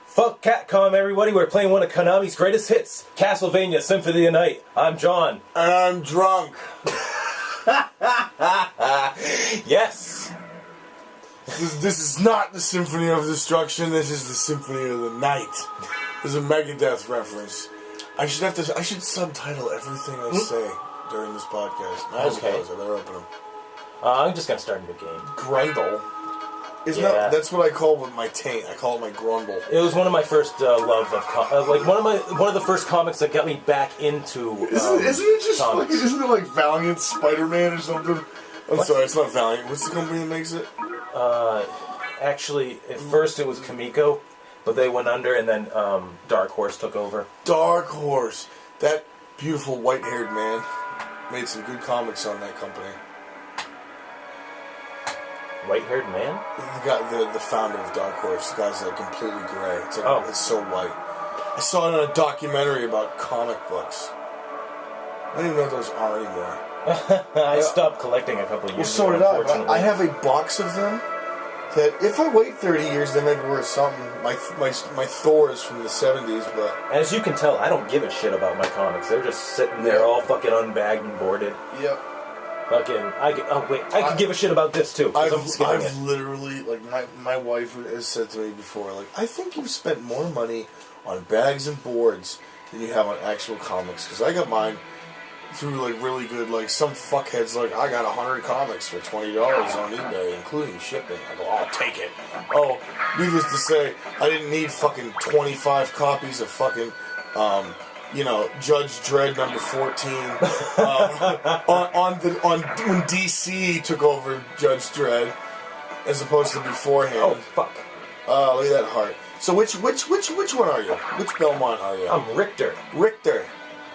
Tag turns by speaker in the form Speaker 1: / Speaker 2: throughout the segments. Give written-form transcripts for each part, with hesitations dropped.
Speaker 1: Fuck Catcom, everybody. We're playing one of Konami's greatest hits, Castlevania Symphony of the Night. I'm John.
Speaker 2: And I'm drunk.
Speaker 1: Yes.
Speaker 2: This is not the Symphony of Destruction. This is the Symphony of the Night. This is a Megadeth reference. I should subtitle everything I say during this podcast. My eyes are closed. I better open them.
Speaker 1: I'm just gonna start a new game.
Speaker 2: Grundle. That's what I call with my taint. I call it my grundle.
Speaker 1: It was one of my first love of one of the first comics that got me back into.
Speaker 2: Isn't it just comics. Isn't it like Valiant Spider-Man or something? Sorry, it's not Valiant. What's the company that makes it?
Speaker 1: Actually, at first it was Kamiko, but they went under, and then Dark Horse took over.
Speaker 2: Dark Horse, that beautiful white-haired man, made some good comics on that company.
Speaker 1: White-haired man?
Speaker 2: The founder of Dark Horse. The guy's like completely gray. It's like it's so white. I saw it in a documentary about comic books. I don't even know what those are anymore.
Speaker 1: I stopped collecting a couple of years
Speaker 2: ago. Well, so did
Speaker 1: I.
Speaker 2: I have a box of them that if I wait 30 years, they might be worth something. My Thors from the 70s, but...
Speaker 1: As you can tell, I don't give a shit about my comics. They're just sitting there all fucking unbagged and boarded.
Speaker 2: Yep.
Speaker 1: Fucking, I could give a shit about this too.
Speaker 2: I've literally, like, my wife has said to me before, like, I think you've spent more money on bags and boards than you have on actual comics. Because I got mine through, like, really good, like, some fuckhead's like, I got 100 comics for $20 on eBay, including shipping. I go, I'll take it. Oh, needless to say, I didn't need fucking 25 copies of fucking, Judge Dredd number 14 when DC took over Judge Dredd as opposed to beforehand.
Speaker 1: Oh fuck!
Speaker 2: Look at that heart. So which one are you? Which Belmont are you?
Speaker 1: I'm Richter.
Speaker 2: Richter.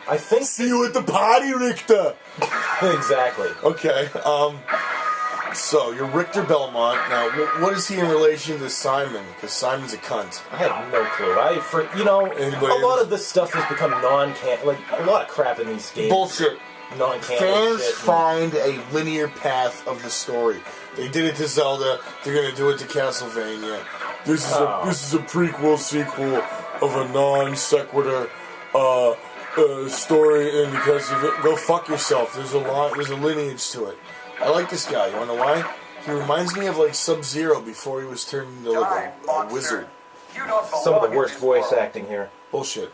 Speaker 1: I think.
Speaker 2: See you at the party, Richter.
Speaker 1: Exactly.
Speaker 2: Okay. So, you're Richter Belmont. Now, what is he in relation to Simon? Because Simon's a cunt.
Speaker 1: I have no clue. A lot of this stuff has become non-canon. Like, a lot of crap in these games.
Speaker 2: Bullshit.
Speaker 1: Non-canon
Speaker 2: Fans
Speaker 1: shit.
Speaker 2: find a linear path of the story. They did it to Zelda. They're going to do it to Castlevania. This is a prequel sequel of a non-sequitur story, and because of it, go fuck yourself. There's a lineage to it. I like this guy. You wanna know why? He reminds me of like Sub-Zero before he was turned into like a wizard.
Speaker 1: Some of the worst voice acting here.
Speaker 2: Bullshit.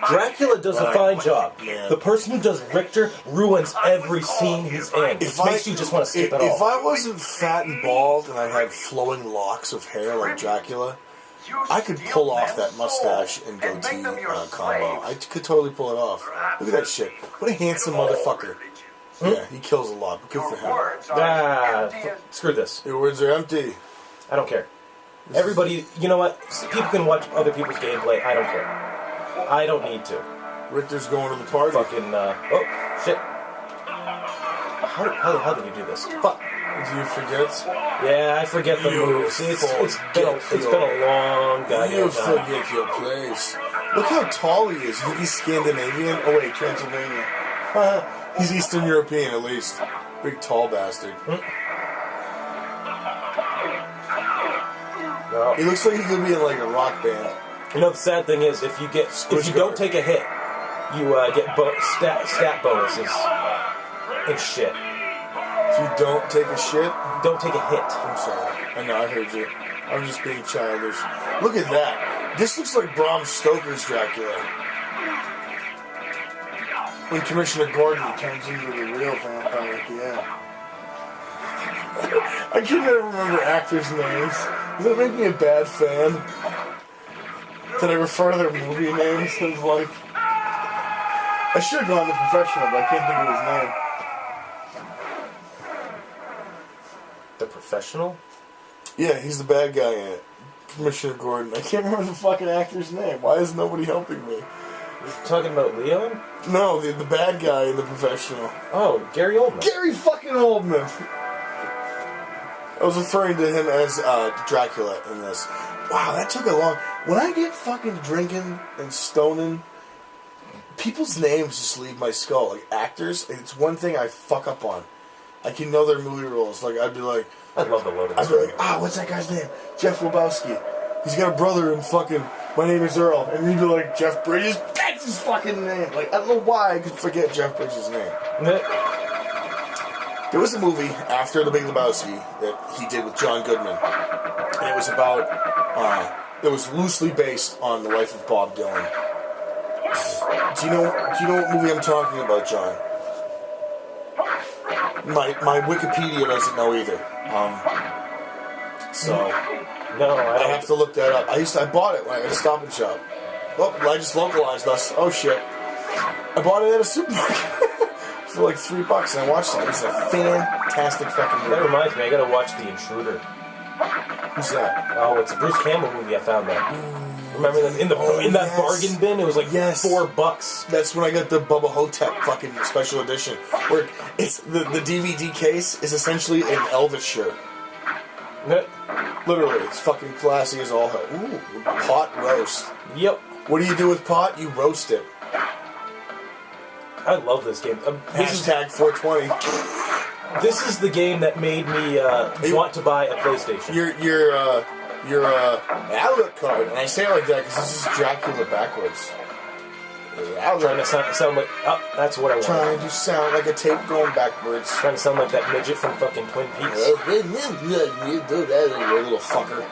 Speaker 1: Dracula does a fine job.
Speaker 2: Yeah.
Speaker 1: The person who does Richter ruins every scene he's in. It makes you just want to skip it all.
Speaker 2: If I wasn't fat and bald and I had flowing locks of hair like Dracula, I could pull off that mustache and goatee combo. I could totally pull it off. Look at that shit. What a handsome motherfucker. Yeah, he kills a lot, but good for him.
Speaker 1: Screw this.
Speaker 2: Your words are empty.
Speaker 1: I don't care. Everybody, you know what? People can watch other people's gameplay. I don't care. I don't need to.
Speaker 2: Richter's going to the party.
Speaker 1: Fucking, oh, shit. How did you do this? Fuck.
Speaker 2: Do you forget?
Speaker 1: Yeah, I forget the moves. It's been a long goddamn time.
Speaker 2: You forget your place. Look how tall he is. You think he's Scandinavian? Oh wait, Transylvania. He's Eastern European, at least. Big, tall bastard.
Speaker 1: No.
Speaker 2: He looks like he could be in, like, a rock band.
Speaker 1: You know, the sad thing is, if you don't take a hit, you get stat bonuses and shit.
Speaker 2: If you don't take a shit?
Speaker 1: Don't take a hit.
Speaker 2: I'm sorry. I know, I heard you. I'm just being childish. Look at that. This looks like Bram Stoker's Dracula. When Commissioner Gordon turns into the real vampire at the end. I can never remember actors' names. Does that make me a bad fan? Did I refer to their movie names as like... I should have gone The Professional, but I can't think of his name.
Speaker 1: The Professional?
Speaker 2: Yeah, he's the bad guy in it. Commissioner Gordon. I can't remember the fucking actor's name. Why is nobody helping me?
Speaker 1: You're talking about Leon?
Speaker 2: No, the bad guy in The Professional.
Speaker 1: Oh, Gary Oldman.
Speaker 2: Gary fucking Oldman! I was referring to him as Dracula in this. Wow, that took a long... When I get fucking drinking and stoning, people's names just leave my skull. Like, actors, it's one thing I fuck up on. I can know their movie roles. Like, I'd be like...
Speaker 1: I love the Loaded
Speaker 2: I'd be like, what's that guy's name? Jeff Lebowski. he's got a brother and fucking, my name is Earl. And he'd be like, Jeff Bridges? That's his fucking name. Like, I don't know why I could forget Jeff Bridges' name. There was a movie after The Big Lebowski that he did with John Goodman. And it was about, it was loosely based on the life of Bob Dylan. Do you know what movie I'm talking about, John? My Wikipedia doesn't know either.
Speaker 1: No,
Speaker 2: I have to look that up. I bought it when I had a Stop and Shop. Oh, I just localized us. Oh shit! I bought it at a supermarket for like $3, and I watched it. It's a fantastic fucking movie.
Speaker 1: That reminds me, I gotta watch The Intruder.
Speaker 2: Who's that?
Speaker 1: Oh, it's a Bruce Campbell movie. I found that. Remember that in that bargain bin? It was like $4.
Speaker 2: That's when I got the Bubba Hotep fucking special edition, where it's the DVD case is essentially an Elvis shirt. Literally, it's fucking classy as all hell. Ooh, pot roast.
Speaker 1: Yep.
Speaker 2: What do you do with pot? You roast it.
Speaker 1: I love this game.
Speaker 2: Hashtag 420.
Speaker 1: This is the game that made me want to buy a PlayStation.
Speaker 2: You're Alucard, and I say it like that because this is Dracula backwards.
Speaker 1: Trying to sound like... Oh, that's what I want.
Speaker 2: Trying to sound like a tape going backwards.
Speaker 1: Trying to sound like that midget from fucking Twin Peaks.
Speaker 2: You do that, you little fucker.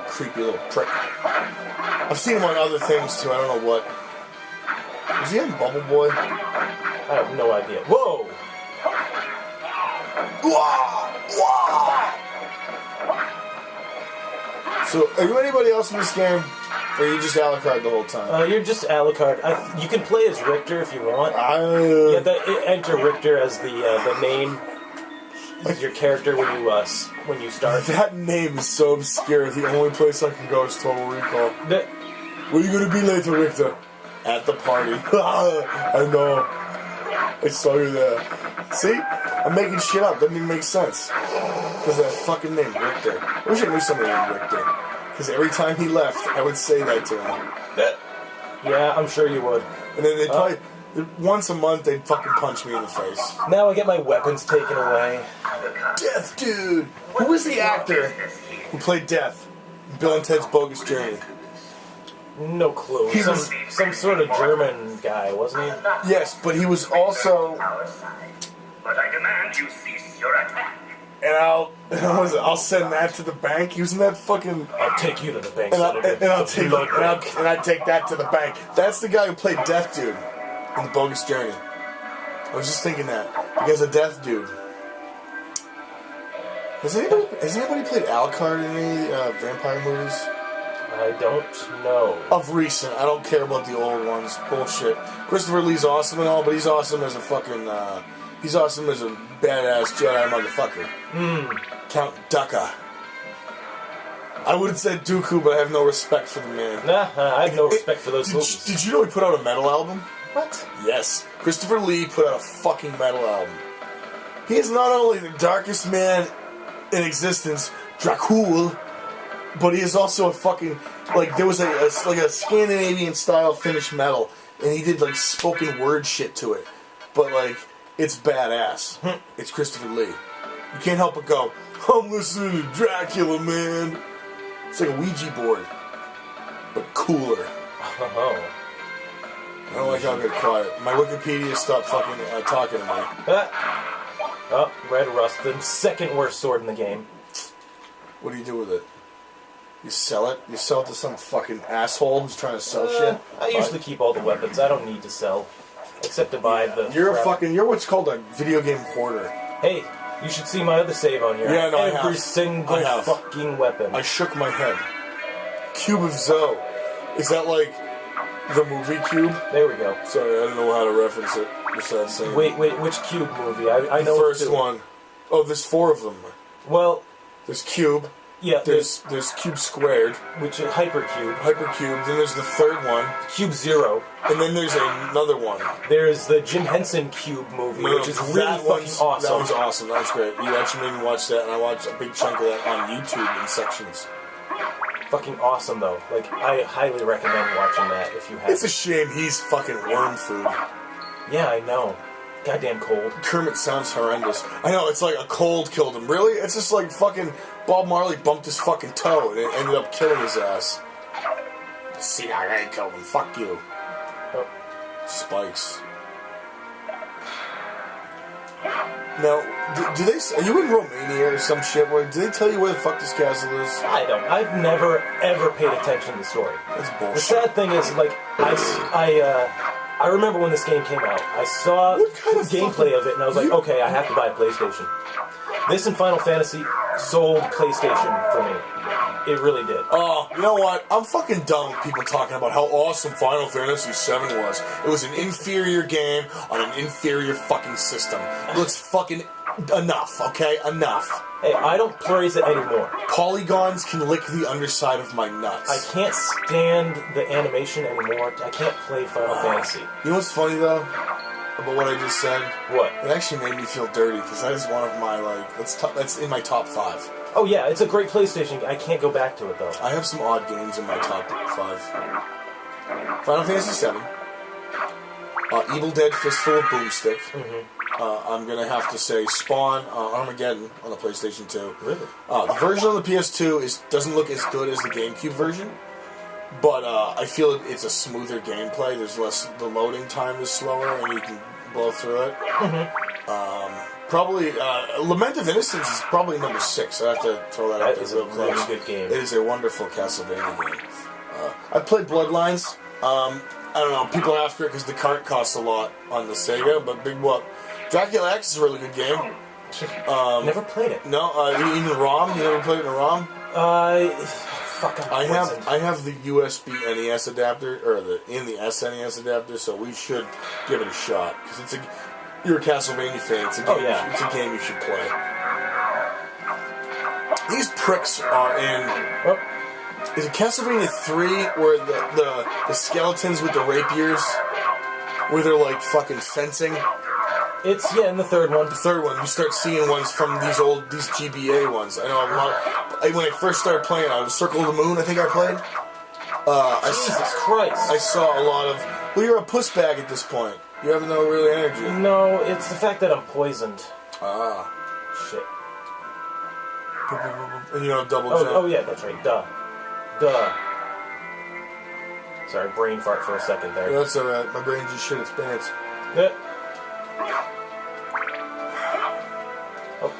Speaker 2: Creepy little prick. I've seen him on other things, too. I don't know what. Was he on Bubble Boy?
Speaker 1: I have no idea. Whoa!
Speaker 2: So, are you anybody else in this game? Or are you just Alucard the whole time?
Speaker 1: You're just Alucard. You can play as Richter if you want.
Speaker 2: You
Speaker 1: have to enter Richter as the name, as your character when you start.
Speaker 2: That name is so obscure. The only place I can go is Total Recall. Where are you going to be later, Richter? At the party. I know. I saw you there. See? I'm making shit up. Doesn't even make sense. Because of that fucking name, Richter. I wish I knew somebody named Richter. Because every time he left, I would say that to him.
Speaker 1: Yeah, I'm sure you would.
Speaker 2: And then they'd probably, once a month, they'd fucking punch me in the face.
Speaker 1: Now I get my weapons taken away.
Speaker 2: Death Dude! Who was the actor who played Death in Bill and Ted's Bogus Journey?
Speaker 1: No clue. He was some sort of German guy, wasn't he?
Speaker 2: Yes, but he was also...
Speaker 3: But I demand you cease your attack.
Speaker 2: And I'll send that to the bank. He was in that fucking...
Speaker 1: I'll take you to the bank.
Speaker 2: And I'll take that to the bank. That's the guy who played Death Dude in the Bogus Journey. I was just thinking that because of Death Dude. Has anybody played Alucard in any vampire movies?
Speaker 1: I don't know.
Speaker 2: Of recent, I don't care about the old ones. Bullshit. Christopher Lee's awesome and all, but he's awesome as a fucking. He's awesome as a badass Jedi motherfucker. Count Dooku. I would have said Dooku, but I have no respect for the man.
Speaker 1: Nah, I have no respect for those movies.
Speaker 2: Did you know he put out a metal album?
Speaker 1: What?
Speaker 2: Yes. Christopher Lee put out a fucking metal album. He is not only the darkest man in existence, Dracul, but he is also a fucking, like, there was a Scandinavian style Finnish metal, and he did like spoken word shit to it. But like, it's badass. It's Christopher Lee. You can't help but go, I'm listening to Dracula, man. It's like a Ouija board, but cooler.
Speaker 1: Oh.
Speaker 2: I don't like how I get quiet. My Wikipedia stopped fucking talking to me.
Speaker 1: Oh, Red Rust, the second worst sword in the game.
Speaker 2: What do you do with it? You sell it? You sell it to some fucking asshole who's trying to sell shit?
Speaker 1: I usually keep all the weapons. I don't need to sell. Except to buy the...
Speaker 2: You're what's called a video game hoarder.
Speaker 1: Hey, you should see my other save on here.
Speaker 2: Yeah, no, I have.
Speaker 1: Every single fucking weapon.
Speaker 2: I shook my head. Cube of Zoe. Is that like the movie Cube?
Speaker 1: There we go.
Speaker 2: Sorry, I don't know how to reference it besides saying...
Speaker 1: Wait, which Cube movie? I know
Speaker 2: the first one. Oh, there's 4 of them.
Speaker 1: Well...
Speaker 2: There's Cube.
Speaker 1: Yeah.
Speaker 2: There's Cube Squared.
Speaker 1: Which is Hypercube.
Speaker 2: Hypercube. Then there's the third one.
Speaker 1: Cube Zero.
Speaker 2: And then there's another one.
Speaker 1: There's the Jim Henson Cube movie, which is really fucking awesome.
Speaker 2: That was awesome. That was great. You actually made me watch that, and I watched a big chunk of that on YouTube in sections.
Speaker 1: Fucking awesome, though. Like, I highly recommend watching that if you have.
Speaker 2: It's a shame he's fucking worm food.
Speaker 1: Yeah, I know. goddamn cold.
Speaker 2: Kermit sounds horrendous. I know, it's like a cold killed him. Really? It's just like fucking Bob Marley bumped his fucking toe and it ended up killing his ass. CIA killed him. Fuck you.
Speaker 1: Oh.
Speaker 2: Spikes. Now, do they? Are you in Romania or some shit? Where do they tell you where the fuck this castle is?
Speaker 1: I don't. I've never ever paid attention to the story.
Speaker 2: That's bullshit.
Speaker 1: The sad thing is, like, I remember when this game came out. I saw the gameplay of it, and I was like, okay, I have to buy a PlayStation. This and Final Fantasy sold PlayStation for me. It really did.
Speaker 2: Oh, you know what? I'm fucking done with people talking about how awesome Final Fantasy VII was. It was an inferior game on an inferior fucking system. It's fucking enough, okay? Enough.
Speaker 1: Hey, I don't praise it anymore.
Speaker 2: Polygons can lick the underside of my nuts.
Speaker 1: I can't stand the animation anymore. I can't play Final Fantasy.
Speaker 2: You know what's funny, though? About what I just said?
Speaker 1: What?
Speaker 2: It actually made me feel dirty, because that is one of my, like... That's in my top 5.
Speaker 1: Oh yeah, it's a great PlayStation. I can't go back to it though.
Speaker 2: I have some odd games in my top 5. Final Fantasy VII. Evil Dead Fistful of Boomstick. I'm gonna have to say Spawn, Armageddon on the PlayStation 2.
Speaker 1: Really?
Speaker 2: The version on the PS2 doesn't look as good as the GameCube version, but I feel it's a smoother gameplay. There's less. The loading time is slower, and you can blow through it. Probably, Lament of Innocence is probably number 6. I have to throw that out there real close.
Speaker 1: Really good game.
Speaker 2: It is a wonderful Castlevania game. I played Bloodlines. I don't know, people are after it because the cart costs a lot on the Sega, but big whoop. Dracula X is a really good game.
Speaker 1: Never played it.
Speaker 2: No, even ROM? You never played it in a ROM?
Speaker 1: Fuck,
Speaker 2: I have the USB NES adapter, or the SNES adapter, so we should give it a shot. Because you're a Castlevania fan, it's a game, it's a game you should play. These pricks are in...
Speaker 1: Oh.
Speaker 2: Is it Castlevania 3 where the skeletons with the rapiers, where they're like fucking fencing?
Speaker 1: It's, in the third one.
Speaker 2: The third one, you start seeing ones from these GBA ones. I know when I first started playing, Circle of the Moon, I think I played.
Speaker 1: Jesus Christ.
Speaker 2: I saw a lot of... Well, you're a puss bag at this point. You have no real energy.
Speaker 1: No, it's the fact that I'm poisoned.
Speaker 2: Ah.
Speaker 1: Shit.
Speaker 2: And you don't double jump.
Speaker 1: Oh, yeah, that's right. Duh. Sorry, brain fart for a second there.
Speaker 2: Yeah, that's alright. My brain just shit its pants.
Speaker 1: Yeah. Oh.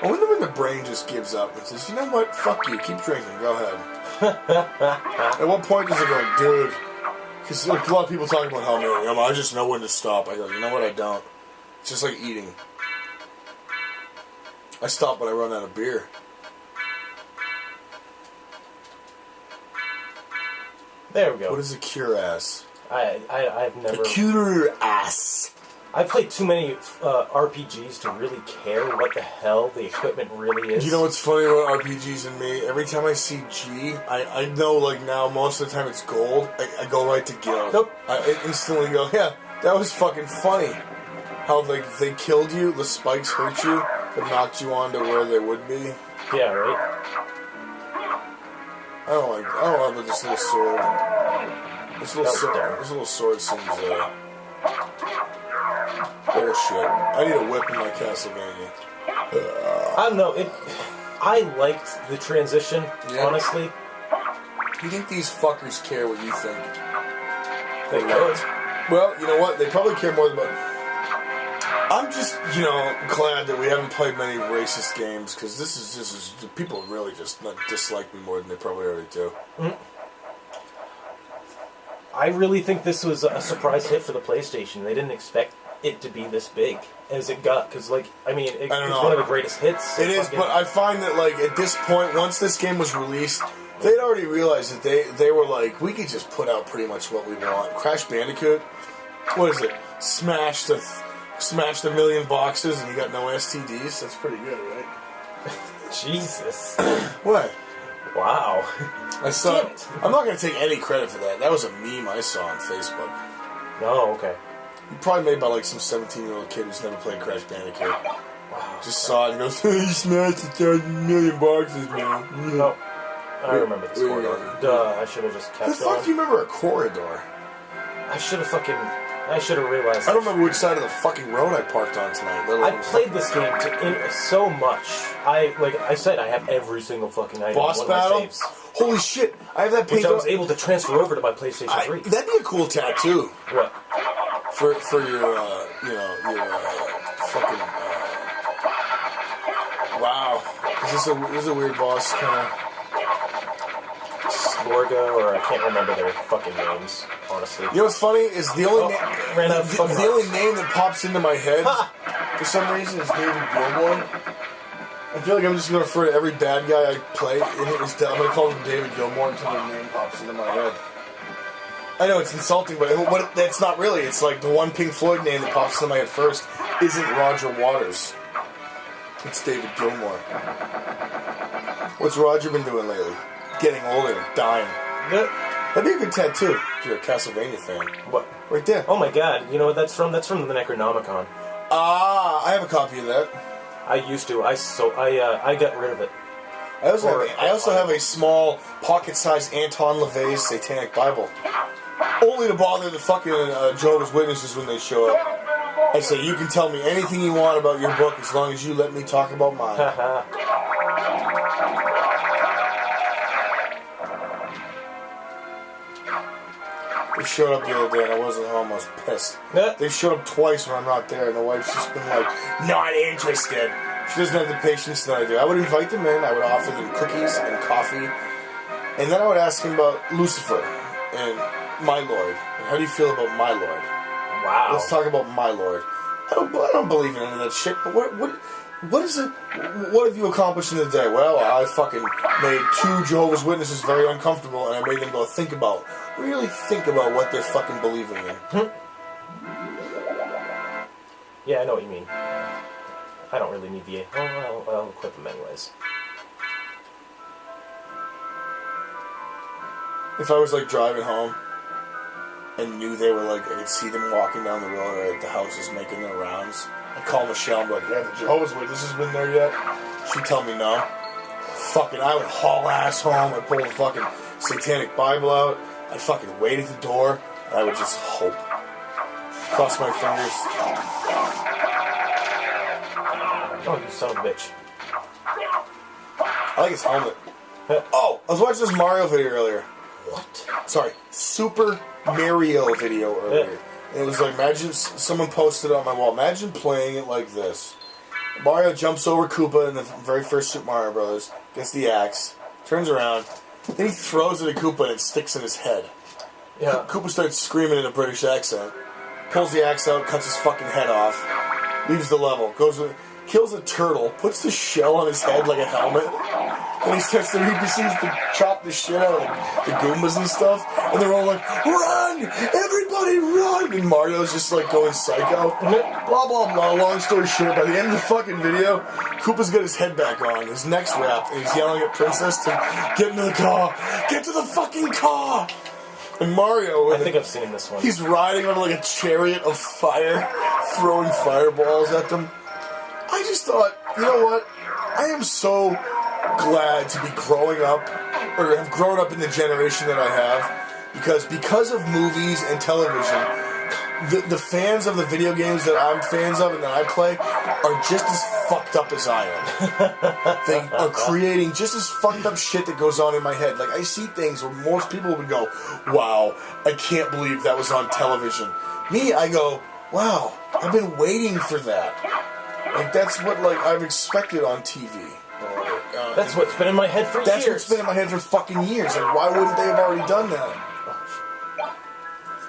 Speaker 2: I wonder when the brain just gives up and says, you know what? Fuck you. Keep drinking. Go ahead. At what point does it go, dude? Because like, a lot of people talk about how I just know when to stop. I go, you know what? I don't. It's just like eating. I stop when I run out of beer.
Speaker 1: There we go.
Speaker 2: What is a cure ass?
Speaker 1: I've never...
Speaker 2: A cure ass.
Speaker 1: I've played too many RPGs to really care what the hell the equipment really is.
Speaker 2: You know what's funny about RPGs and me? Every time I see G, I know, like, now, most of the time it's gold. I go right to guild.
Speaker 1: Nope.
Speaker 2: I instantly go, yeah, that was fucking funny. How, like, they killed you, the spikes hurt you, but knocked you onto where they would be.
Speaker 1: Yeah, right?
Speaker 2: I don't like this little sword. This little sword seems, bullshit. I need a whip in my Castlevania.
Speaker 1: I don't know, I liked the transition, honestly.
Speaker 2: You think these fuckers care what you think?
Speaker 1: They could.
Speaker 2: Well, you know what? They probably care more about... I'm just, glad that we haven't played many racist games, because this is people really just not dislike me more than they probably already do.
Speaker 1: Mm-hmm. I really think this was a surprise hit for the PlayStation. They didn't expect it to be this big as it got, because, it's one of the greatest hits.
Speaker 2: It is, but I find that, at this point, once this game was released, they'd already realized that they were like, we could just put out pretty much what we want. Crash Bandicoot, what is it? Smashed a million boxes and you got no STDs? That's pretty good, right?
Speaker 1: Jesus.
Speaker 2: What?
Speaker 1: Wow.
Speaker 2: I'm not going to take any credit for that. That was a meme I saw on Facebook.
Speaker 1: Oh, okay.
Speaker 2: Probably made by some 17-year-old kid who's never played Crash Bandicoot.
Speaker 1: Wow.
Speaker 2: Just saw it and goes, he smashed a million boxes, man.
Speaker 1: No. I remember this corridor. Duh, I should have just kept
Speaker 2: the fuck do you remember a corridor?
Speaker 1: I should have I should have realized.
Speaker 2: I don't remember which side of the fucking road I parked on tonight.
Speaker 1: I played this game so much. Like I said, I have every single fucking item.
Speaker 2: Boss battle? Holy shit! I have that page.
Speaker 1: Which I was able to transfer over to my PlayStation 3.
Speaker 2: That'd be a cool tattoo.
Speaker 1: What?
Speaker 2: For your fucking. Wow. Is this a weird boss kind of?
Speaker 1: Slorga, or I can't remember their fucking names, honestly.
Speaker 2: You know what's funny is the only
Speaker 1: the
Speaker 2: only name that pops into my head for some reason is David Gilmour. I feel like I'm just going to refer to every bad guy I play. I'm going to call him David Gilmour until their name pops into my head. I know it's insulting, but that's not really. It's like the one Pink Floyd name that pops into my head first isn't Roger Waters. It's David Gilmour. What's Roger been doing lately? Getting older and dying. That'd be a good tattoo if you're a Castlevania fan.
Speaker 1: What?
Speaker 2: Right there.
Speaker 1: Oh my god, you know what that's from? That's from the Necronomicon.
Speaker 2: Ah, I have a copy of that.
Speaker 1: I used to. I got rid of it.
Speaker 2: I also have a small, pocket-sized Anton LaVey's Satanic Bible. Only to bother the fucking Jehovah's Witnesses when they show up. I say, you can tell me anything you want about your book as long as you let me talk about mine. They showed up the other day and I wasn't home. I was pissed. They showed up twice when I'm not there, and the wife's just been like, not interested. She doesn't have the patience that I do. I would invite them in, I would offer them cookies and coffee, and then I would ask them about Lucifer and My Lord. And how do you feel about My Lord?
Speaker 1: Wow.
Speaker 2: Let's talk about My Lord. I don't believe in any of that shit, but what is it? What have you accomplished in the day? Well, I fucking made 2 Jehovah's Witnesses very uncomfortable, and I made them go really think about what they're fucking believing in.
Speaker 1: Yeah, I know what you mean. I don't really need the... I'll equip them anyways.
Speaker 2: If I was like driving home and knew they were like, I could see them walking down the road or at the houses making their rounds, I'd call Michelle and be like, yeah, the Jehovah's Witnesses been there yet? She'd tell me no. Fucking, I would haul ass home, I'd pull the fucking Satanic Bible out, I'd fucking wait at the door, and I would just hope. Cross my fingers.
Speaker 1: Oh, you son of a bitch.
Speaker 2: I like his helmet. Oh, I was watching this Mario video earlier.
Speaker 1: What?
Speaker 2: Sorry, Super Mario video earlier. And it was like, imagine, someone posted it on my wall, imagine playing it like this. Mario jumps over Koopa in the very first Super Mario Bros., gets the axe, turns around, then he throws it at Koopa and it sticks in his head.
Speaker 1: Yeah.
Speaker 2: Koopa starts screaming in a British accent, pulls the axe out, cuts his fucking head off, leaves the level, kills a turtle, puts the shell on his head like a helmet, and he proceeds to chop the shit out of the Goombas and stuff, and they're all like, run! Everybody run! And Mario's just like going psycho. Blah, blah, blah. Long story short, by the end of the fucking video, Koopa's got his head back on, his neck's wrapped, and he's yelling at Princess to get into the car! Get to the fucking car! And Mario,
Speaker 1: I think I've seen this one.
Speaker 2: He's riding on like a chariot of fire, throwing fireballs at them. I just thought, you know what? I am so glad to be growing up, or have grown up in the generation that I have, because of movies and television, the fans of the video games that I'm fans of and that I play are just as fucked up as I am. They are creating just as fucked up shit that goes on in my head. Like, I see things where most people would go, wow, I can't believe that was on television. Me, I go, wow, I've been waiting for that. Like, that's what, like, I've expected on TV.
Speaker 1: That's what's been in my head for years.
Speaker 2: That's what's been in my head for fucking years. Like, why wouldn't they have already done that?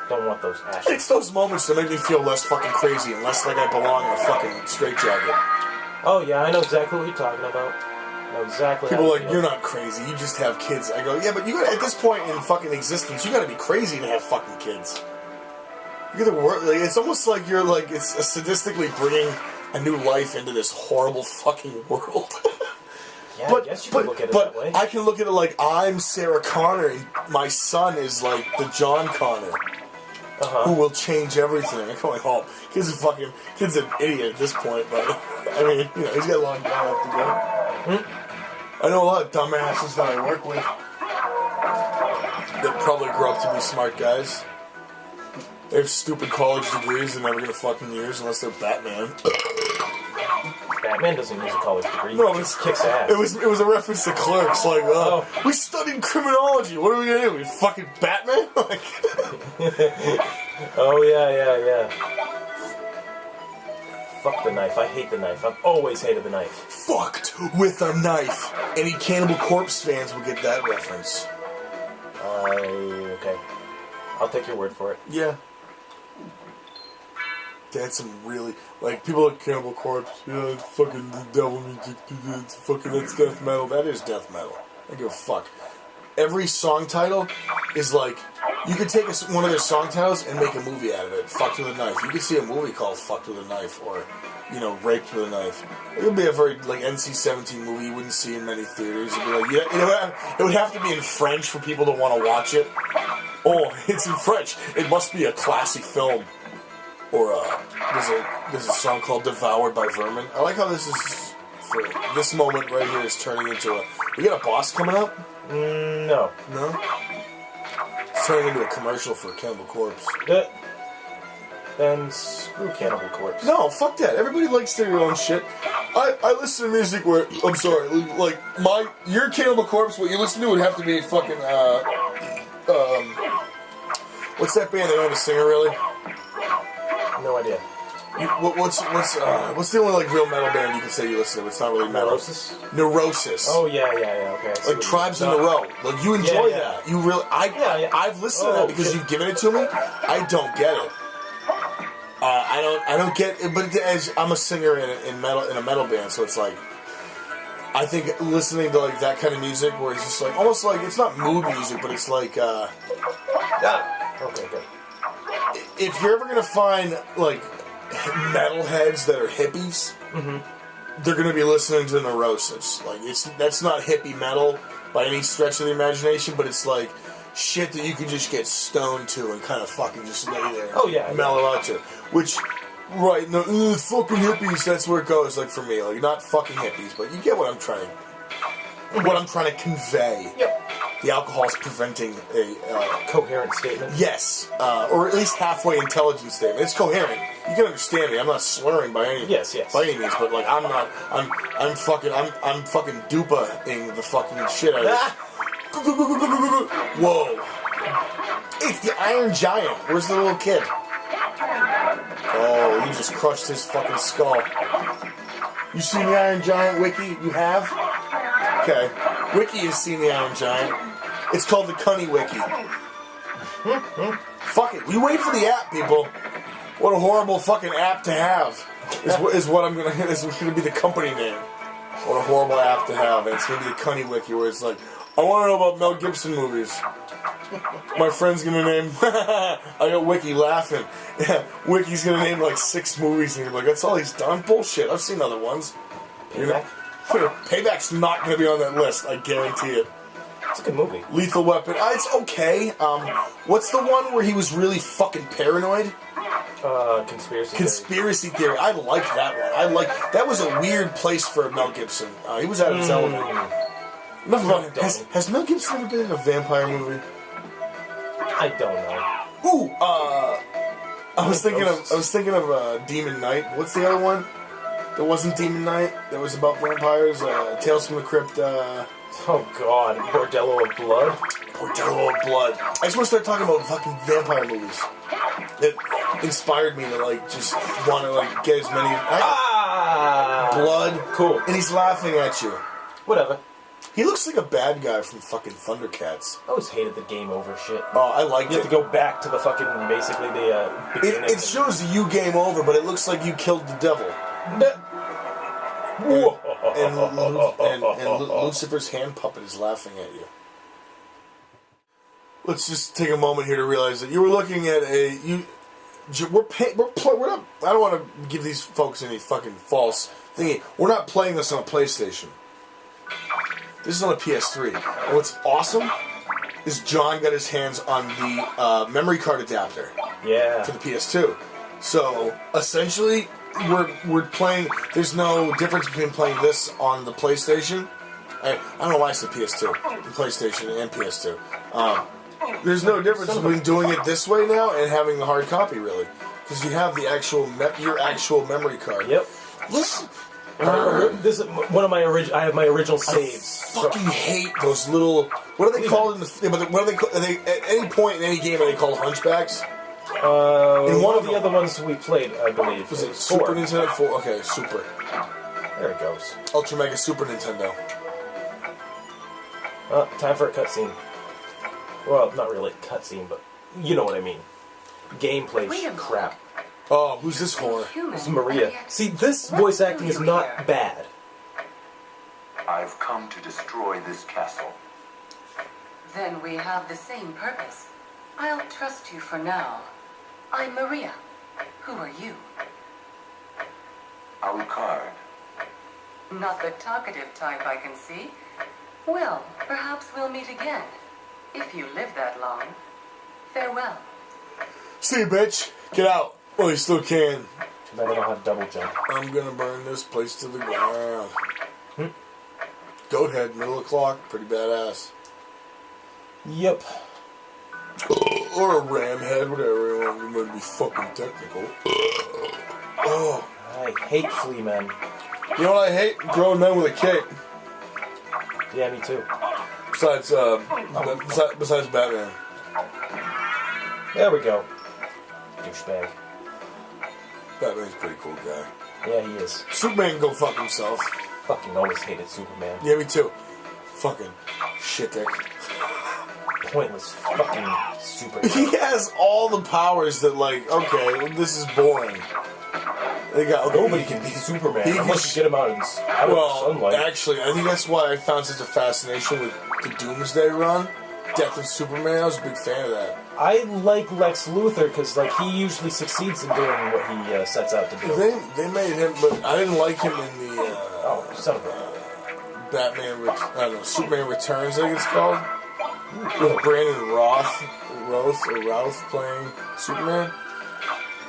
Speaker 1: Don't want those ashes.
Speaker 2: It's those moments that make me feel less fucking crazy and less like I belong in a fucking straitjacket.
Speaker 1: Oh, yeah, I know exactly what you're talking about. I know exactly
Speaker 2: People
Speaker 1: how
Speaker 2: are like, you're not crazy, you just have kids. I go, yeah, but you gotta, at this point in fucking existence, you gotta be crazy to have fucking kids. You gotta work, like, it's almost like you're like, it's sadistically bringing a new life into this horrible fucking world.
Speaker 1: Yeah, I guess you can look at it that way.
Speaker 2: I can look at it like I'm Sarah Connor and my son is like the Jon Connor. Who will change everything. I'm going, oh, kid's an idiot at this point, but I mean, you know, he's got a long time left to go. I know a lot of dumbasses that I work with that probably grew up to be smart guys. They have stupid college degrees they're never gonna fucking use unless they're Batman.
Speaker 1: Batman doesn't use a college degree.
Speaker 2: No,
Speaker 1: He just kicks ass.
Speaker 2: It was a reference to Clerks. Like, we studied criminology. What are we gonna do? We fucking Batman? Like,
Speaker 1: oh yeah. Fuck the knife. I hate the knife. I've always hated the knife.
Speaker 2: fucked with a knife. Any Cannibal Corpse fans will get that reference.
Speaker 1: Okay. I'll take your word for it.
Speaker 2: Yeah. That's some really, like, people like Cannibal Corpse, yeah, it's fucking the devil music, it's fucking, that's death metal. That is death metal. I don't give a fuck. Every song title is like, you could take one of their song titles and make a movie out of it. Fucked with a Knife. You could see a movie called Fucked with a Knife, or, you know, Raped with a Knife. It would be a very, like, NC-17 movie you wouldn't see in many theaters. It'd be like, yeah, you know, it would have to be in French for people to want to watch it. Oh, it's in French. It must be a classy film. Or, there's a song called Devoured by Vermin. I like how this is, for this moment right here is turning into a, we got a boss coming up?
Speaker 1: No.
Speaker 2: No? It's turning into a commercial for Cannibal Corpse.
Speaker 1: Then screw Cannibal Corpse.
Speaker 2: No, fuck that. Everybody likes their own shit. I listen to music where, I'm sorry, like, your Cannibal Corpse, what you listen to would have to be fucking, what's that band? They don't have a singer, really?
Speaker 1: No idea.
Speaker 2: What's the only, like, real metal band you can say you listen to? It's not really metal.
Speaker 1: Neurosis?
Speaker 2: Neurosis.
Speaker 1: Oh, yeah, okay.
Speaker 2: Like Tribes in a Row. Like, you enjoy
Speaker 1: Yeah.
Speaker 2: that. You really, I've listened to that because you've given it to me. I don't get it. I don't get it, but as I'm a singer in a metal band, so it's like, I think listening to like that kind of music where it's just like, almost like, it's not mood music, but it's like,
Speaker 1: Okay, good.
Speaker 2: If you're ever gonna find like metalheads that are hippies, they're gonna be listening to Neurosis. Like, that's not hippie metal by any stretch of the imagination, but it's like shit that you can just get stoned to and kind of fucking just lay there and mellow out to. Which, right, no, fucking hippies, that's where it goes, like, for me. Like, not fucking hippies, but you get what I'm trying to convey.
Speaker 1: Yep.
Speaker 2: The alcohol is preventing a
Speaker 1: coherent statement.
Speaker 2: Yes, or at least halfway intelligent statement. It's coherent. You can understand me. I'm not slurring by any means, but like I'm fucking dupa-ing the fucking shit out of it. Whoa! It's the Iron Giant. Where's the little kid? Oh, you just crushed his fucking skull. You seen the Iron Giant, Wiki? You have? Okay. Wiki has seen the Iron Giant. It's called the Cunny Wiki. Fuck it. We wait for the app, people. What a horrible fucking app to have. Is what I'm gonna hit. Is gonna be the company name. What a horrible app to have. And it's gonna be the Cunny Wiki, where it's like, I want to know about Mel Gibson movies. My friend's gonna name. I got Wiki laughing. Yeah, Wiki's gonna name like 6 movies, and you're like, that's all he's done. Bullshit. I've seen other ones.
Speaker 1: Payback?
Speaker 2: Payback's not gonna be on that list. I guarantee it.
Speaker 1: It's a good movie.
Speaker 2: Lethal Weapon. It's okay. What's the one where he was really fucking paranoid? Conspiracy Theory. I like that one. That was a weird place for Mel Gibson. He was out of his element. Enough about it. Has Mel Gibson ever been in a vampire movie?
Speaker 1: I don't know.
Speaker 2: Ooh, I was thinking of Demon Knight. What's the other one? That wasn't Demon Knight. That was about vampires. Tales from the Crypt.
Speaker 1: Oh God, Bordello of Blood.
Speaker 2: Bordello of Blood. I just want to start talking about fucking vampire movies. It inspired me to like just want to like get as many. Blood.
Speaker 1: Cool.
Speaker 2: And he's laughing at you.
Speaker 1: Whatever.
Speaker 2: He looks like a bad guy from fucking Thundercats.
Speaker 1: I always hated the game over shit.
Speaker 2: Oh, I liked it.
Speaker 1: You have to go back to the fucking, basically the beginning.
Speaker 2: It shows you game over, but it looks like you killed the devil. And Lucifer's hand puppet is laughing at you. Let's just take a moment here to realize that you were looking at we're not. I don't want to give these folks any fucking false thingy. We're not playing this on a PlayStation. This is on a PS3. And what's awesome is John got his hands on the memory card adapter.
Speaker 1: Yeah.
Speaker 2: For the PS2. So essentially, we're playing. There's no difference between playing this on the PlayStation. I don't know why I said PS2, the PlayStation and PS2. There's no difference between doing it this way now and having a hard copy, really, because you have the actual your actual memory card.
Speaker 1: Yep.
Speaker 2: Listen,
Speaker 1: This is one of my original. I have my original saves.
Speaker 2: I fucking hate those little. What are they called in the? What are they called? Are they, at any point in any game, are they called hunchbacks?
Speaker 1: In one of the other ones we played, I believe.
Speaker 2: Was it Super Nintendo? 4? Okay, Super.
Speaker 1: There it goes.
Speaker 2: Ultra Mega Super Nintendo.
Speaker 1: Time for a cutscene. Well, not really a cutscene, but you know what I mean. Gameplay crap.
Speaker 2: Oh, who's this whore?
Speaker 1: This is Maria. See, this voice acting is not bad.
Speaker 4: I've come to destroy this castle.
Speaker 5: Then we have the same purpose. I'll trust you for now. I'm Maria. Who are you?
Speaker 4: Alucard.
Speaker 5: Not the talkative type, I can see. Well, perhaps we'll meet again. If you live that long. Farewell.
Speaker 2: See you, bitch. Get out. Oh, you still can.
Speaker 1: Too bad I don't have double jump.
Speaker 2: I'm gonna burn this place to the ground. Goat head, middle of the clock. Pretty badass.
Speaker 1: Yep.
Speaker 2: Or a ram head, whatever you want. You might be fucking technical. Oh.
Speaker 1: I hate flea men.
Speaker 2: You know what I hate? Grown men with a cape.
Speaker 1: Yeah, me too.
Speaker 2: Besides Batman.
Speaker 1: There we go. Douchebag.
Speaker 2: Batman's a pretty cool guy.
Speaker 1: Yeah, he is.
Speaker 2: Superman can go fuck himself.
Speaker 1: Fucking always hated Superman.
Speaker 2: Yeah, me too. Fucking shit dick.
Speaker 1: Pointless fucking super.
Speaker 2: He has all the powers that, like, okay, this is boring. They got, okay,
Speaker 1: Nobody can beat Superman.
Speaker 2: he
Speaker 1: Unless you get him out in sunlight.
Speaker 2: Actually, I think that's why I found such a fascination with the Doomsday run. Death of Superman. I was a big fan of that.
Speaker 1: I like Lex Luthor because, like, he usually succeeds in doing what he sets out to do.
Speaker 2: They made him, but I didn't like him in the
Speaker 1: Oh, son of a...
Speaker 2: Batman. I don't know, Superman Returns. I think it's called. With Brandon Routh playing Superman.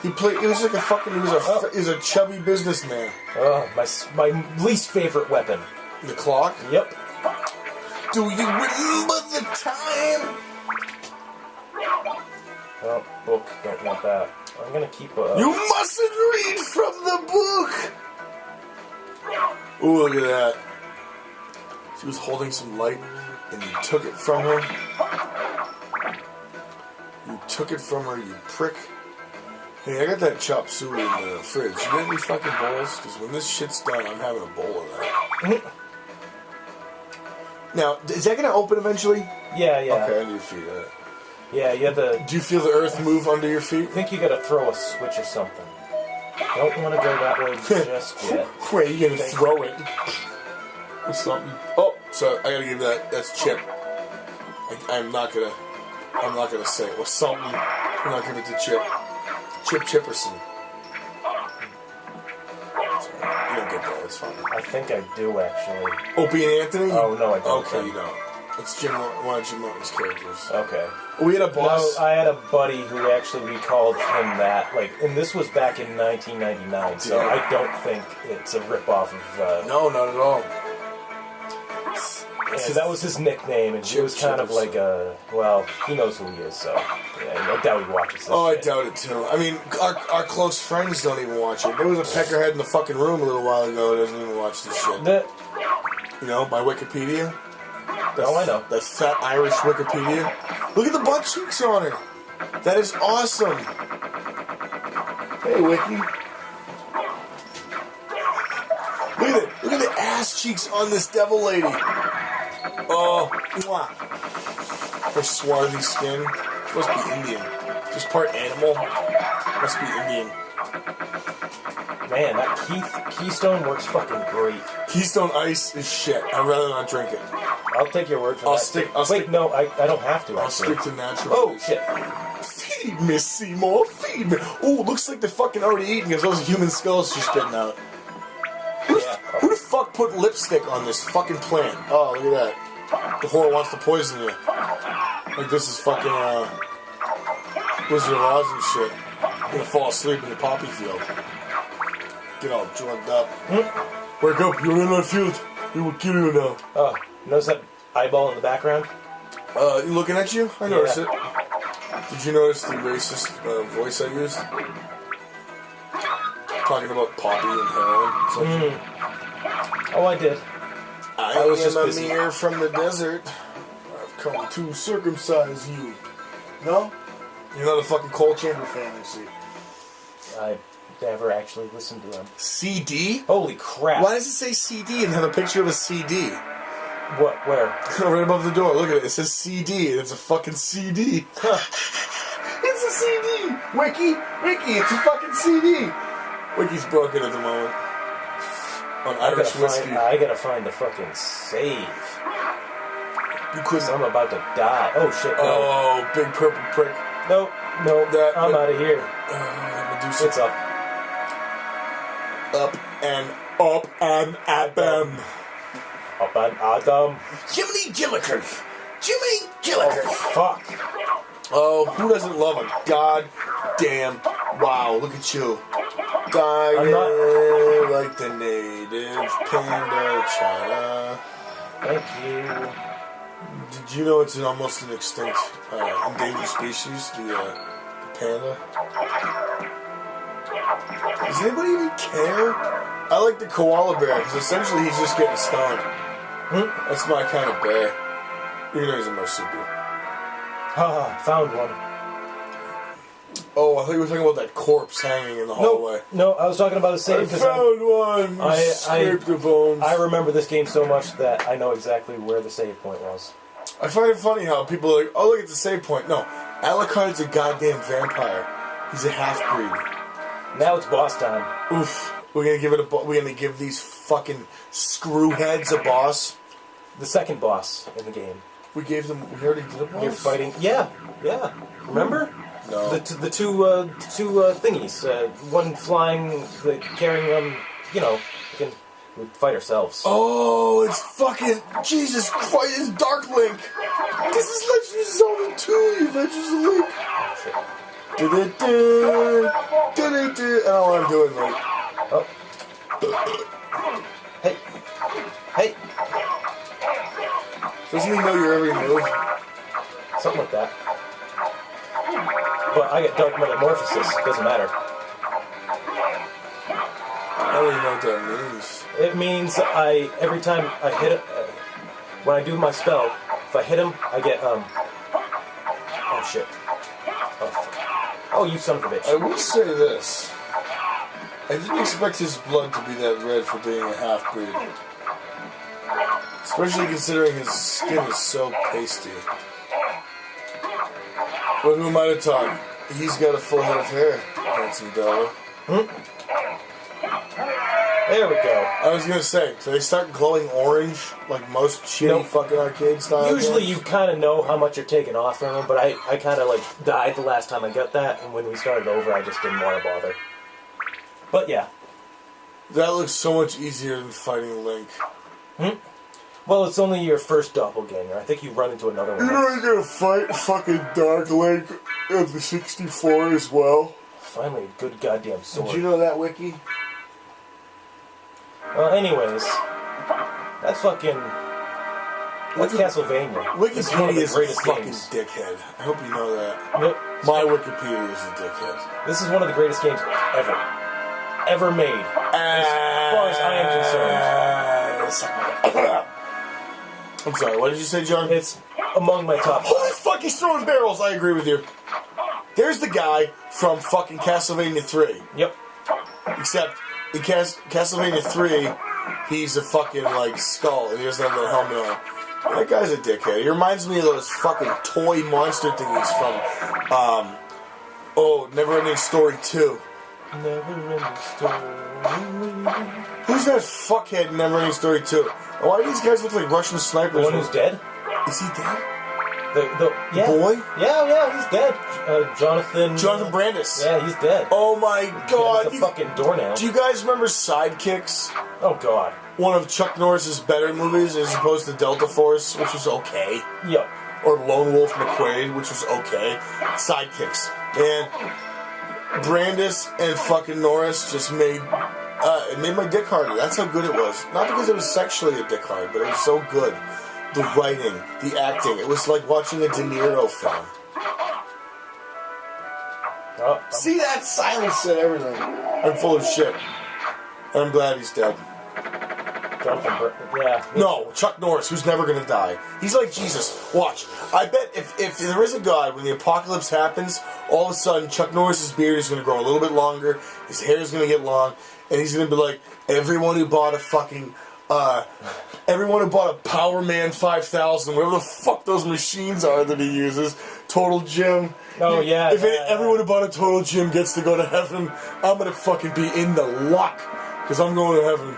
Speaker 2: He was like a fucking. He was a chubby businessman.
Speaker 1: My least favorite weapon.
Speaker 2: The clock.
Speaker 1: Yep.
Speaker 2: Do you remember the time?
Speaker 1: Oh, book. Don't want that. I'm gonna keep
Speaker 2: You mustn't read from the book! Ooh, look at that. She was holding some light, and you took it from her. You took it from her, you prick. Hey, I got that chop suey in the fridge. You got any fucking bowls? Because when this shit's done, I'm having a bowl of that. Now, is that going to open eventually?
Speaker 1: Yeah.
Speaker 2: Okay, I need to feed that.
Speaker 1: Yeah, you have to...
Speaker 2: Do you feel the earth move under your feet?
Speaker 1: I think you gotta throw a switch or something. Don't want to go that way just yet.
Speaker 2: Wait, you gonna throw it? Or something. Oh, so I gotta give that. That's Chip. I'm not gonna say it was something. I'm not giving it to Chip. Chip Chipperson. Sorry, you don't get that. It's fine.
Speaker 1: I think I do, actually.
Speaker 2: Opie and Anthony?
Speaker 1: Oh, no, I don't.
Speaker 2: Okay, you don't. It's one of Jim Martin's characters.
Speaker 1: Okay.
Speaker 2: We had a boss.
Speaker 1: No, I had a buddy who actually recalled him that, like, and this was back in 1999, so
Speaker 2: Yeah.
Speaker 1: I don't think it's a ripoff of...
Speaker 2: No, not at all.
Speaker 1: Yeah, that was his nickname, and he was kind of like a... Well, he knows who he is, so... Yeah, I doubt he watches this
Speaker 2: Oh,
Speaker 1: shit.
Speaker 2: I doubt it, too. I mean, our close friends don't even watch it. There was a peckerhead in the fucking room a little while ago who doesn't even watch this shit. You know, my Wikipedia.
Speaker 1: Oh, I know.
Speaker 2: That fat Irish Wikipedia. Look at the butt cheeks on her. That is awesome. Hey, Wiki. Look at it. Look at the ass cheeks on this devil lady. Oh, mwah. Her swarthy skin. She must be Indian. Just part animal. Must be Indian.
Speaker 1: Man, that Keystone works fucking great.
Speaker 2: Keystone Ice is shit. I'd rather not drink it.
Speaker 1: I'll take your word for that.
Speaker 2: I'll stick.
Speaker 1: No, I don't have to.
Speaker 2: I'll
Speaker 1: actually.
Speaker 2: stick to natural.
Speaker 1: Oh, shit.
Speaker 2: Feed me, Seymour. Feed me. Oh, looks like they're fucking already eating because those human skulls she's spitting out. Who the fuck put lipstick on this fucking plant? Oh, look at that. The whore wants to poison you. Like this is fucking, Wizard of Oz and shit. You're gonna fall asleep in the poppy field. Get all drugged up. Wake up, you're in our field. We will kill you now.
Speaker 1: Oh, notice that eyeball in the background?
Speaker 2: Looking at you? I noticed it. Did you notice the racist voice I used? Talking about poppy and heroin.
Speaker 1: Oh, I did.
Speaker 2: I
Speaker 1: was
Speaker 2: am
Speaker 1: just
Speaker 2: a
Speaker 1: busy.
Speaker 2: mere from the desert. I've come to circumcise you. No? You're not a fucking Coal Chamber fan, I see.
Speaker 1: I never actually listened to them.
Speaker 2: CD?
Speaker 1: Holy crap.
Speaker 2: Why does it say CD and have a picture of a CD?
Speaker 1: What? Where?
Speaker 2: Right above the door. Look at it. It says CD, and it's a fucking CD. It's a CD. Wiki, it's a fucking CD. Wiki's broken at the moment. On Irish whiskey.
Speaker 1: I gotta find the fucking save.
Speaker 2: Because
Speaker 1: I'm about to die. Oh shit. No.
Speaker 2: Oh, big purple prick.
Speaker 1: No. I'm out of here.
Speaker 2: Medusa.
Speaker 1: It's up.
Speaker 2: Up and at them.
Speaker 1: Up and Adam.
Speaker 2: Jiminy Gillikers. Jiminy Gillikers.
Speaker 1: Fuck.
Speaker 2: Oh, who doesn't love a goddamn... Wow, look at you. Dying like the native panda China.
Speaker 1: Thank you.
Speaker 2: Did you know it's almost an extinct, endangered species, the panda? Does anybody even care? I like the koala bear, because essentially he's just getting stoned. That's my kind of bear. Even though he's a marsupial.
Speaker 1: Haha, found one.
Speaker 2: Oh, I thought you were talking about that corpse hanging in the hallway.
Speaker 1: No, I was talking about a save because
Speaker 2: found one! Scraped the bones.
Speaker 1: I remember this game so much that I know exactly where the save point was.
Speaker 2: I find it funny how people are like, oh, look at the save point. No, Alucard's a goddamn vampire. He's a half-breed.
Speaker 1: Now it's boss time.
Speaker 2: Oof. We're gonna give these fucking screwheads a boss.
Speaker 1: The second boss in the game.
Speaker 2: We already did a boss?
Speaker 1: You're fighting. Yeah. Remember?
Speaker 2: No.
Speaker 1: The two thingies. One flying, carrying them. We can fight ourselves.
Speaker 2: Oh, it's fucking Jesus Christ! It's Dark Link. This is Legend of Zelda 2. Adventures of Link.
Speaker 1: Oh,
Speaker 2: I don't know what I'm doing, like.
Speaker 1: Oh. Hey.
Speaker 2: Doesn't he know your every move?
Speaker 1: Something like that. But I get Dark Metamorphosis. Doesn't matter.
Speaker 2: I don't even know what that means.
Speaker 1: It means every time I hit it, when I do my spell, if I hit him, I get, oh shit. Oh, you son of a bitch.
Speaker 2: I will say this. I didn't expect his blood to be that red for being a half-breed. Especially considering his skin is so pasty. But who am I to talk? He's got a full head of hair, handsome devil.
Speaker 1: There we go.
Speaker 2: I was gonna say, do they start glowing orange like most shitty fucking arcade style
Speaker 1: Usually
Speaker 2: games?
Speaker 1: you kind of know how much you're taking off from them, but I kind of died the last time I got that, and when we started over I just didn't want to bother. But yeah.
Speaker 2: That looks so much easier than fighting Link.
Speaker 1: Well, it's only your first doppelganger. I think you run into another one.
Speaker 2: You're not gonna fight fucking Dark Link of the 64 as well?
Speaker 1: Finally, a good goddamn sword.
Speaker 2: Did you know that, Wiki?
Speaker 1: Well, anyways, that's fucking... That's Castlevania.
Speaker 2: Wikipedia
Speaker 1: It's one of the
Speaker 2: is a
Speaker 1: greatest
Speaker 2: fucking
Speaker 1: games.
Speaker 2: dickhead. I hope you know that.
Speaker 1: Yep.
Speaker 2: My Wikipedia is a dickhead.
Speaker 1: This is one of the greatest games ever made. As far as I am concerned.
Speaker 2: I'm sorry, what did you say, John?
Speaker 1: It's among my top.
Speaker 2: Holy fuck, he's throwing barrels! I agree with you. There's the guy from fucking Castlevania 3.
Speaker 1: Yep.
Speaker 2: Except, in Castlevania 3, he's a fucking, skull, and he doesn't have that helmet on. That guy's a dickhead. He reminds me of those fucking toy monster thingies from, Neverending Story 2.
Speaker 1: Neverending Story.
Speaker 2: Who's that fuckhead in Neverending Story 2? Why do these guys look like Russian snipers?
Speaker 1: The one who's dead?
Speaker 2: Is he dead?
Speaker 1: The
Speaker 2: boy?
Speaker 1: Yeah, he's dead. Jonathan
Speaker 2: Brandis.
Speaker 1: Yeah, he's dead.
Speaker 2: Oh my god.
Speaker 1: He's a fucking doornail.
Speaker 2: Do you guys remember Sidekicks?
Speaker 1: Oh god.
Speaker 2: One of Chuck Norris's better movies as opposed to Delta Force, which was okay.
Speaker 1: Yep.
Speaker 2: Or Lone Wolf McQuaid, which was okay. Sidekicks. Man, Brandis and fucking Norris just made... it made my dick harder. That's how good it was. Not because it was sexually a dick hard, but it was so good. the writing, the acting. It was like watching a De Niro film.
Speaker 1: Oh,
Speaker 2: See that silence said everything. I'm full of shit. And I'm glad he's dead.
Speaker 1: yeah.
Speaker 2: No, Chuck Norris, who's never gonna die. He's like Jesus. Watch. I bet if there is a God, when the apocalypse happens, all of a sudden Chuck Norris's beard is gonna grow a little bit longer, his hair is gonna get long, and he's gonna be like, everyone who bought a fucking everyone who bought a Power Man 5000, whatever the fuck those machines are that he uses, Total Gym.
Speaker 1: Oh, yeah.
Speaker 2: Everyone who bought a Total Gym gets to go to heaven, I'm gonna fucking be in the luck, because I'm going to heaven.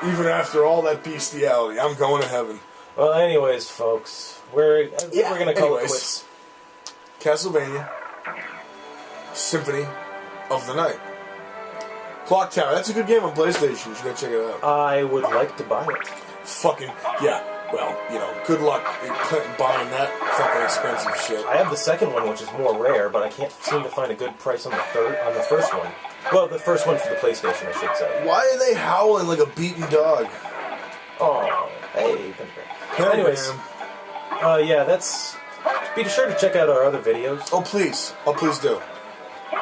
Speaker 2: Even after all that bestiality, I'm going to heaven.
Speaker 1: Well, anyways, folks, we're gonna call it quits.
Speaker 2: Castlevania, Symphony of the Night. Clock Tower, that's a good game on PlayStation. You should go check it out.
Speaker 1: I would like to buy it.
Speaker 2: Fucking, yeah. Well, you know, good luck buying that fucking expensive shit.
Speaker 1: I have the second one, which is more rare, but I can't seem to find a good price on the first one. Well, the first one for the PlayStation, I should say.
Speaker 2: Why are they howling like a beaten dog?
Speaker 1: Oh, hey. Anyways, yeah, that's... Be sure to check out our other videos.
Speaker 2: Oh, please. Oh, please do.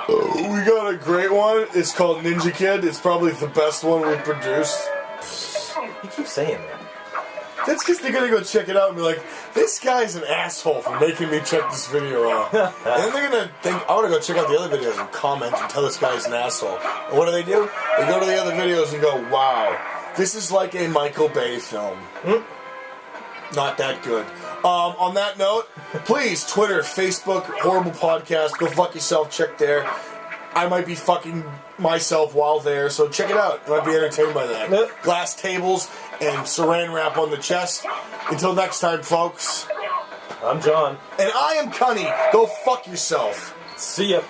Speaker 2: We got a great one. It's called Ninja Kid. It's probably the best one we've produced.
Speaker 1: You keep saying that.
Speaker 2: That's because they're going to go check it out and be like, this guy's an asshole for making me check this video out. And then they're going to think, I want to go check out the other videos and comment and tell this guy's an asshole. And what do? They go to the other videos and go, wow, this is like a Michael Bay film. Not that good. On that note, please, Twitter, Facebook, Horrible Podcast, go fuck yourself, check there. I might be fucking myself while there, so check it out. You might be entertained by that. Glass tables and saran wrap on the chest. Until next time, folks.
Speaker 1: I'm John.
Speaker 2: And I am Cunny. Go fuck yourself.
Speaker 1: See ya.